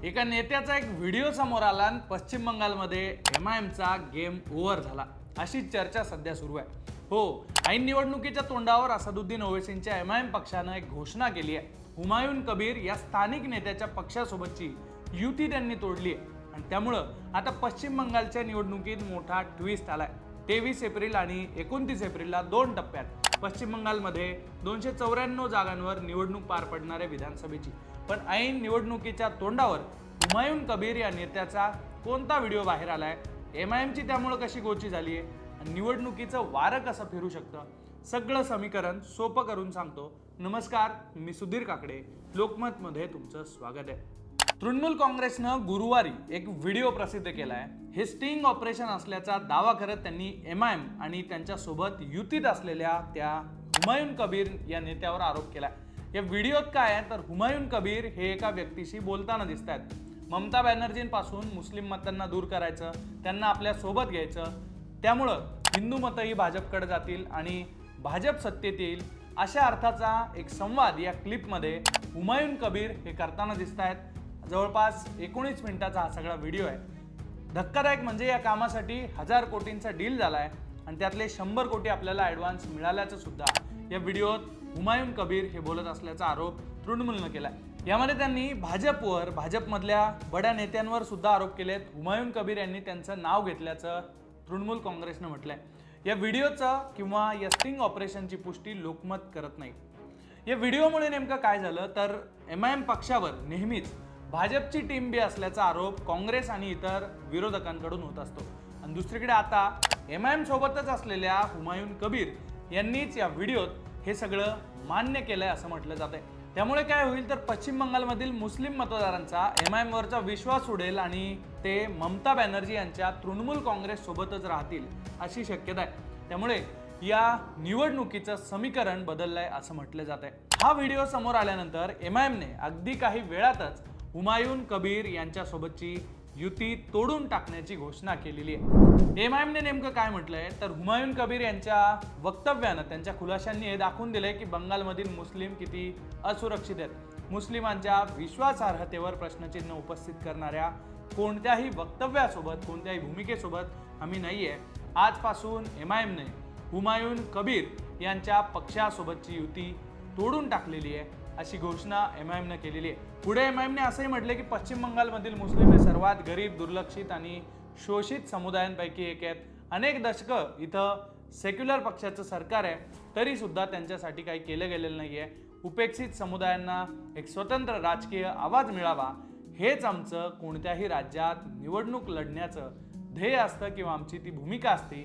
एका नेत्याचा एक व्हिडिओ समोर आला आणि पश्चिम बंगालमध्ये एमआयएमचा गेम ओव्हर झाला अशी चर्चा सध्या सुरू आहे। हो, ऐन निवडणुकीच्या तोंडावर असदुद्दीन ओवैसींच्या एमआयएम पक्षानं एक घोषणा केली आहे। हुमायून कबीर या स्थानिक नेत्याच्या पक्षासोबतची युती त्यांनी तोडली आहे आणि त्यामुळं आता पश्चिम बंगालच्या निवडणुकीत मोठा ट्विस्ट आलाय। 23 एप्रिल आणि 29 एप्रिलला 2 टप्प्यात पश्चिम बंगालमध्ये 294 जागांवर निवडणूक पार पडणार आहे विधानसभेची। पण ऐन निवडणुकीच्या तोंडावर हुमायून कबीर या नेत्याचा कोणता व्हिडिओ बाहेर आलाय, एमआयएमची त्यामुळे कशी गोची झाली आहे, निवडणुकीचं वारं कसं फिरू शकतं, सगळं समीकरण सोपं करून सांगतो। नमस्कार, मी सुधीर काकडे, लोकमतमध्ये तुमचं स्वागत आहे। तृणमूल काँग्रेसनं गुरुवारी एक व्हिडिओ प्रसिद्ध केलाय। हे स्टिंग ऑपरेशन असल्याचा दावा करत त्यांनी एमआयएम आणि त्यांच्या सोबत युतीत असलेल्या त्या हुमायून कबीर या नेत्यावर आरोप केलाय। या व्हिडिओत काय आहे तर हुमायून कबीर हे एका व्यक्तीशी बोलताना दिसतात। ममता बॅनर्जींपासून मुस्लिम मतांना दूर करायचं, त्यांना आपल्या सोबत घ्यायचं, त्यामुळं हिंदू मतही भाजपकडे जातील आणि भाजप सत्तेत येईल अशा अर्थाचा एक संवाद या क्लिपमध्ये हुमायून कबीर हे करताना दिसत आहेत। जवळपास 19 मिनिटाचा हा सगळा व्हिडिओ आहे। धक्कादायक म्हणजे या कामासाठी 1000 कोटींचा डील झालाय आणि त्यातले 100 कोटी आपल्याला ॲडव्हान्स मिळाल्याचं सुद्धा या व्हिडिओत हुमायून कबीर हे बोलत असल्याचा आरोप तृणमूलनं केलाय। यामध्ये त्यांनी भाजपवर, भाजपमधल्या बड्या नेत्यांवर सुद्धा आरोप केलेत। हुमायून कबीर यांनी त्यांचं नाव घेतल्याचं तृणमूल काँग्रेसनं म्हटलंय। या व्हिडिओचं किंवा या स्टिंग ऑपरेशनची पुष्टी लोकमत करत नाही। या व्हिडिओमुळे नेमकं काय झालं तर एमआयएम पक्षावर नेहमीच भाजपची टीम बी असल्याचा आरोप काँग्रेस आणि इतर विरोधकांकडून होत असतो आणि दुसरीकडे आता एमआयएम सोबतच असलेल्या हुमायून कबीर यांनीच या व्हिडिओत हे सगळं मान्य केलंय असं म्हटलं जातंय। त्यामुळे काय होईल तर पश्चिम बंगालमधील मुस्लिम मतदारांचा एमआयएम वरचा विश्वास उडेल आणि ते ममता बॅनर्जी यांच्या तृणमूल काँग्रेस सोबतच राहतील अशी शक्यता आहे। त्यामुळे या निवडणुकीचं समीकरण बदललंय असं म्हटलं जातंय। हा व्हिडिओ समोर आल्यानंतर एमआयएमने अगदी काही वेळातच हुमायून कबीर यांच्या सोबतची युती तोडून टाकण्याची घोषणा केलेली आहे। एमआयएमने नेमकं काय म्हटलंय तर हुमायून कबीर यांच्या वक्तव्यानं, त्यांच्या खुलाशांनी हे दाखवून दिलंय की बंगालमधील मुस्लिम किती असुरक्षित आहेत। मुस्लिमांच्या विश्वासार्हतेवर प्रश्नचिन्ह उपस्थित करणाऱ्या कोणत्याही वक्तव्यासोबत, कोणत्याही भूमिकेसोबत आम्ही नाहीये। आजपासून एमआयएमने हुमायून कबीर यांच्या पक्षासोबतची युती तोडून टाकलेली आहे अशी घोषणा एमआयएमने केलेली आहे। पुढे एमआयएमने असंही म्हटले की पश्चिम बंगालमधील मुस्लिम हे सर्वात गरीब, दुर्लक्षित आणि शोषित समुदायांपैकी एक आहेत। अनेक दशकं इथं सेक्युलर पक्षाचं सरकार आहे, तरी सुद्धा त्यांच्यासाठी काही केलं गेलेलं नाहीये। उपेक्षित समुदायांना एक स्वतंत्र राजकीय आवाज मिळावा हेच आमचं कोणत्याही राज्यात निवडणूक लढण्याचं ध्येय असतं किंवा आमची ती भूमिका असते।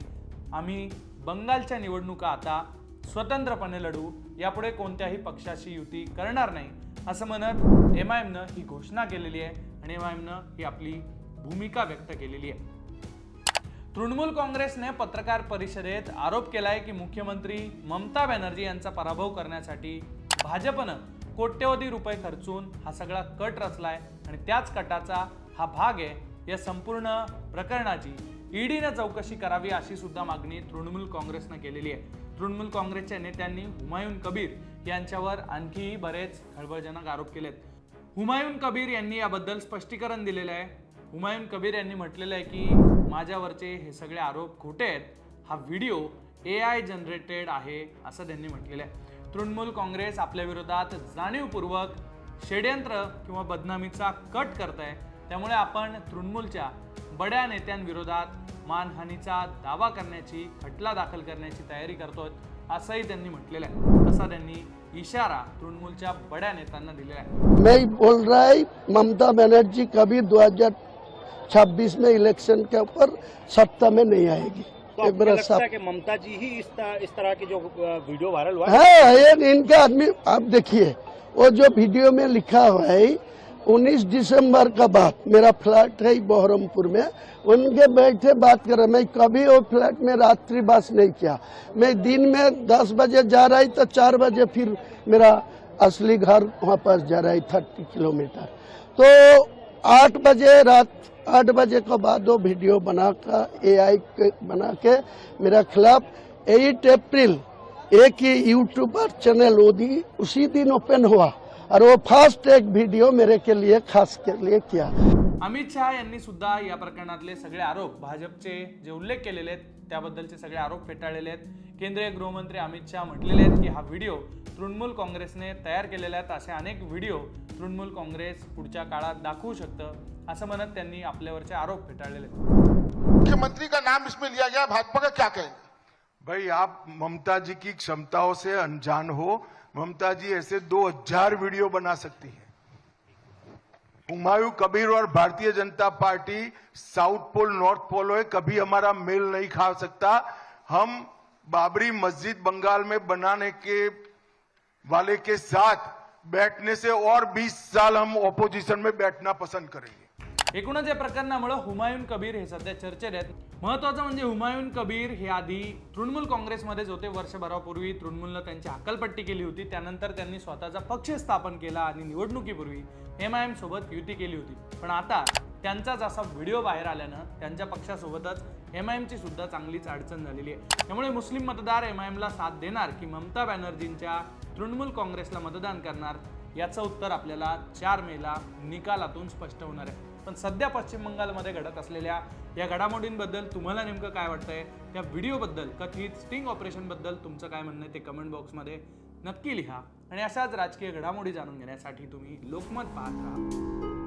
आम्ही बंगालच्या निवडणुका आता स्वतंत्रपणे लढू, यापुढे कोणत्याही पक्षाशी युती करणार नाही असं म्हणत एमआयएमनं ही घोषणा केलेली आहे आणि एमआयएमनं ही आपली भूमिका व्यक्त केलेली आहे। तृणमूल काँग्रेसने पत्रकार परिषदेत आरोप केलाय की मुख्यमंत्री ममता बॅनर्जी यांचा पराभव करण्यासाठी भाजपनं कोट्यवधी रुपये खर्चून हा सगळा कट रचलाय आणि त्याच कटाचा हा भाग आहे। या संपूर्ण प्रकरणाची ईडीनं चौकशी करावी अशी सुद्धा मागणी तृणमूल काँग्रेसनं केलेली आहे। तृणमूल काँग्रेसच्या नेत्यांनी हुमायून कबीर यांच्यावर आणखी बरेच खळबळजनक आरोप केलेत। हुमायून कबीर यांनी याबद्दल स्पष्टीकरण दिलेलं आहे। हुमायून कबीर यांनी म्हटलेलं आहे की माझ्यावरचे हे सगळे आरोप खोटे आहेत, हा व्हिडिओ AI जनरेटेड आहे असं त्यांनी म्हटलेलं आहे। तृणमूल काँग्रेस आपल्या विरोधात जाणीवपूर्वक षड्यंत्र किंवा बदनामीचा कट करत आहे, त्यामुळे आपण तृणमूलच्या बड्या नेत्यांविरोधात मानहानीचा दावा करण्याची, खटला दाखल करण्याची तयारी करतोय असंही त्यांनी म्हटलेलं आहे। तसा त्यांनी इशारा तृणमूलच्या बड्या नेत्यांना दिलेला आहे। मैं बोल रहा है ममता बनर्जी कभी 2026 में इलेक्शन के ऊपर सत्ता में नहीं आएगी। तो आपको लगता है कि ममता जी ही इस तरह के जो वीडियो वायरल हुआ है इनका आदमी। आप देखिए वो जो वीडियो में लिखा हुआ है 19 दिसंबर का बात, मेरा फ्लैट है बहरमपुर में, उनके बैठे बात कर रहा। मैं कभी वो फ्लैट में रात्रिवास नहीं किया। मैं दिन में 10 बजे जा रहा तो 4 बजे फिर मेरा असली घर वहाँ पर जा रहा है 30 किलोमीटर। तो 8 बजे रात 8 बजे के बाद वो वीडियो बनाकर AI बना के मेरा खिलाफ 8 अप्रैल एक ही यूट्यूबर चैनल उसी दिन ओपन हुआ और वो फर्स्ट एक वीडियो मेरे के लिए खास के लिए किया। अमित शहा यांनी सुद्धा या प्रकरणातले सगळे आरोप, भाजपचे जे उल्लेख केलेले आहेत त्याबद्दलचे सगळे आरोप फेटाळलेले आहेत। केंद्रीय गृहमंत्री अमित शहा म्हटलेले आहेत की हा व्हिडिओ तृणमूल काँग्रेसने तयार केलेला आहे, असे अनेक व्हिडिओ तृणमूल काँग्रेस पुढच्या काळात दाखवू शकतं असं म्हणत त्यांनी आपल्यावरचे आरोप फेटाळलेले आहेत। मुख्यमंत्री का नाम इसमें लिया गया, भाजपा का क्या कहेंगे? भाई आप ममता जी की क्षमताओं से अनजान हो। ममता जी ऐसे 2000 वीडियो बना सकती है। हुमायूं कबीर और Bharatiya Janata Party south pole north pole है, कभी हमारा मेल नहीं खा सकता। हम बाबरी मस्जिद बंगाल में बनाने के वाले के साथ बैठने से और 20 साल हम ऑपोजिशन में बैठना पसंद करेंगे। एकूणच या प्रकरणामुळे हुमायून कबीर हे सध्या चर्चेत आहेत। महत्वाचं म्हणजे हुमायून कबीर हे आधी तृणमूल काँग्रेसमध्येच होते। वर्षभरापूर्वी तृणमूलनं त्यांची हक्कलपट्टी केली होती, त्यानंतर त्यांनी स्वतःचा पक्ष स्थापन केला आणि निवडणुकीपूर्वी MIM सोबत युती केली होती। पण आता त्यांचाच असा व्हिडिओ बाहेर आल्यानं त्यांच्या पक्षासोबतच MIM ची सुद्धा चांगलीच अडचण झालेली आहे। त्यामुळे मुस्लिम मतदार MIM ला साथ देणार की ममता बॅनर्जींच्या तृणमूल काँग्रेसला मतदान करणार, याचं उत्तर आपल्याला 4 मेला निकालातून स्पष्ट होणार आहे। पण सध्या पश्चिम बंगालमध्ये घडत असलेल्या या घडामोडींबद्दल तुम्हाला नेमकं काय वाटतंय? या व्हिडिओबद्दल, कथित स्टिंग ऑपरेशनबद्दल तुमचं काय म्हणणं आहे ते कमेंट बॉक्समध्ये नक्की लिहा। आणि अशाच राजकीय घडामोडी जाणून घेण्यासाठी तुम्ही लोकमत पाहत राहा।